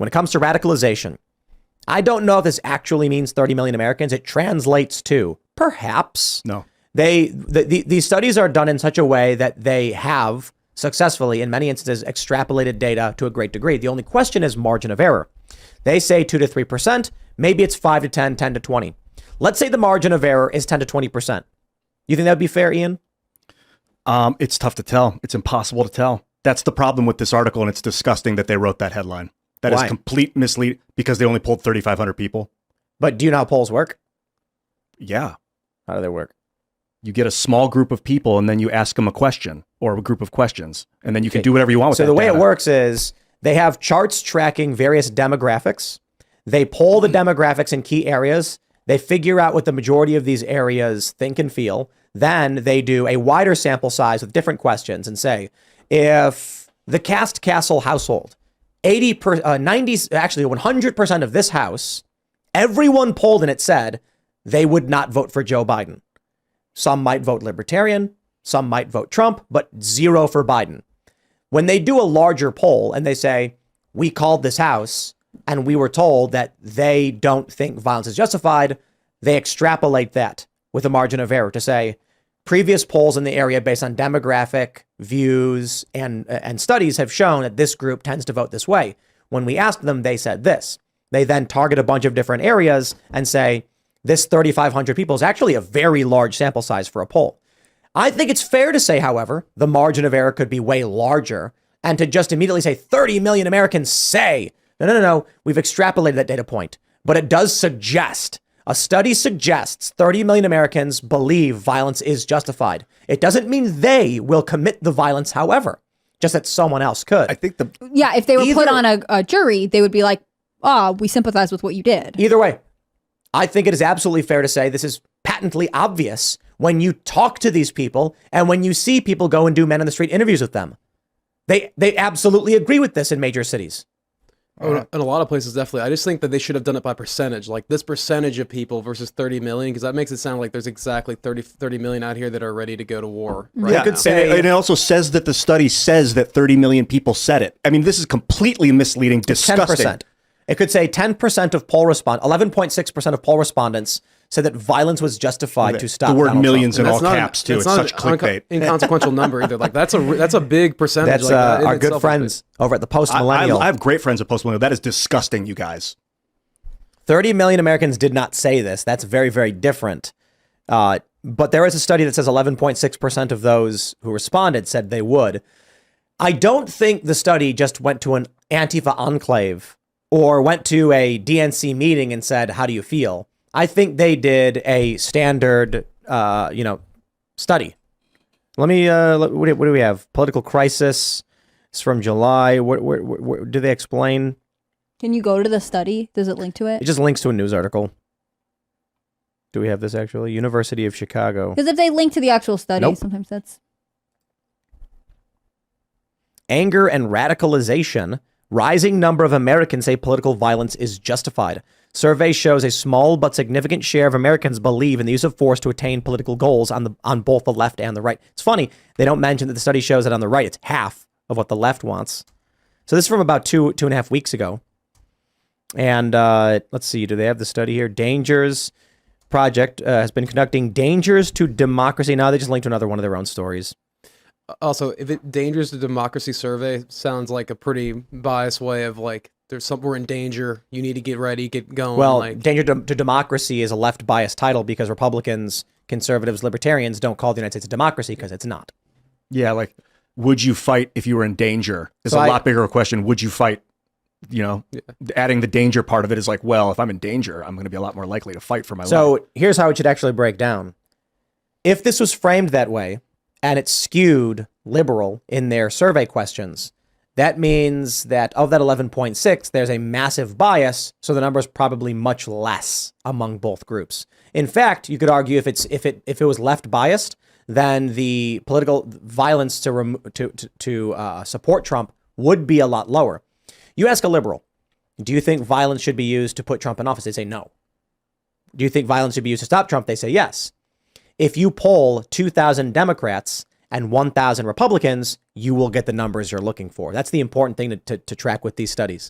when it comes to radicalization, I don't know if this actually means 30 million Americans. It translates to perhaps. No. These studies are done in such a way that they have successfully, in many instances, extrapolated data to a great degree. The only question is margin of error. They say 2 to 3%. Maybe it's 5 to 10, 10 to 20. Let's say the margin of error is 10 to 20%. You think that would be fair, Ian? It's tough to tell. It's impossible to tell. That's the problem with this article, and it's disgusting that they wrote that headline. That Why? is complete mislead because they only polled 3,500 people. But do you know how polls work? Yeah. How do they work? You get a small group of people, and then you ask them a question or a group of questions, and then you can do whatever you want with that So the way data. it works is they have charts tracking various demographics. They poll the demographics in key areas. They figure out what the majority of these areas think and feel. Then they do a wider sample size with different questions and say, if the Cast Castle household, 100% of this house, everyone polled and it said they would not vote for Joe Biden. Some might vote Libertarian, some might vote Trump, but 0 for Biden. When they do a larger poll and they say, we called this house and we were told that they don't think violence is justified, they extrapolate that with a margin of error to say previous polls in the area based on demographic views and studies have shown that this group tends to vote this way. When we asked them, they said this. They then target a bunch of different areas and say, this 3,500 people is actually a very large sample size for a poll. I think it's fair to say, however, the margin of error could be way larger, and to just immediately say 30 million Americans say, no, we've extrapolated that data point. But it does suggest, a study suggests 30 million Americans believe violence is justified. It doesn't mean they will commit the violence, however, just that someone else could. I think if they were put on a jury, they would be like, we sympathize with what you did. Either way, I think it is absolutely fair to say this is patently obvious when you talk to these people and when you see people go and do men on the street interviews with them. They absolutely agree with this in major cities. Oh, in a lot of places, definitely. I just think that they should have done it by percentage, like this percentage of people versus 30 million, because that makes it sound like there's exactly 30 million out here that are ready to go to war. Right yeah, now. could say, and it also says that the study says that 30 million people said it. I mean, this is completely misleading, disgusting. 10%. It could say 10% of 11.6% of poll respondents said that violence was justified to stop the word Donald millions Trump. in all That's not- caps too. that's It's not such an clickbait. inconsequential number either. Like that's a big percentage. That's like, that in our good itself is friends over at the Post I Millennial. have great friends at Post Millennial. That is disgusting, you guys. 30 million Americans did not say this. That's very, very different. But there is a study that says 11.6% of those who responded said they would. I don't think the study just went to an Antifa enclave or went to a DNC meeting and said, how do you feel? I think they did a standard, study. Let me, what do we have? Political crisis. It's from July. What do they explain? Can you go to the study? Does it link to it? It just links to a news article. Do we have this actually? University of Chicago. Because if they link to the actual study, Nope. sometimes that's... Anger and radicalization. Rising number of Americans say political violence is justified. Survey shows a small but significant share of Americans believe in the use of force to attain political goals on both the left and the right. It's funny, they don't mention that the study shows that on the right, it's half of what the left wants. So this is from about two and a half weeks ago. And let's see, do they have the study here? Dangers Project has been conducting Dangers to Democracy. Now they just linked to another one of their own stories. Also, if it Dangers to Democracy survey sounds like a pretty biased way of like, we're in danger. You need to get ready, get going. Well, like, Danger to Democracy is a left biased title because Republicans, conservatives, libertarians don't call the United States a democracy because it's not. Yeah, like, would you fight if you were in danger? Is So a lot bigger a question. Would you fight? Adding the danger part of it is like, well, if I'm in danger, I'm going to be a lot more likely to fight for my life. So here's how it should actually break down. If this was framed that way and it's skewed liberal in their survey questions, that means that of that 11.6, there's a massive bias. So the number is probably much less among both groups. In fact, you could argue if it was left biased, then the political violence to support Trump would be a lot lower. You ask a liberal, do you think violence should be used to put Trump in office? They say no. Do you think violence should be used to stop Trump? They say yes. If you poll 2,000 Democrats and 1,000 Republicans, you will get the numbers you're looking for. That's the important thing to track with these studies.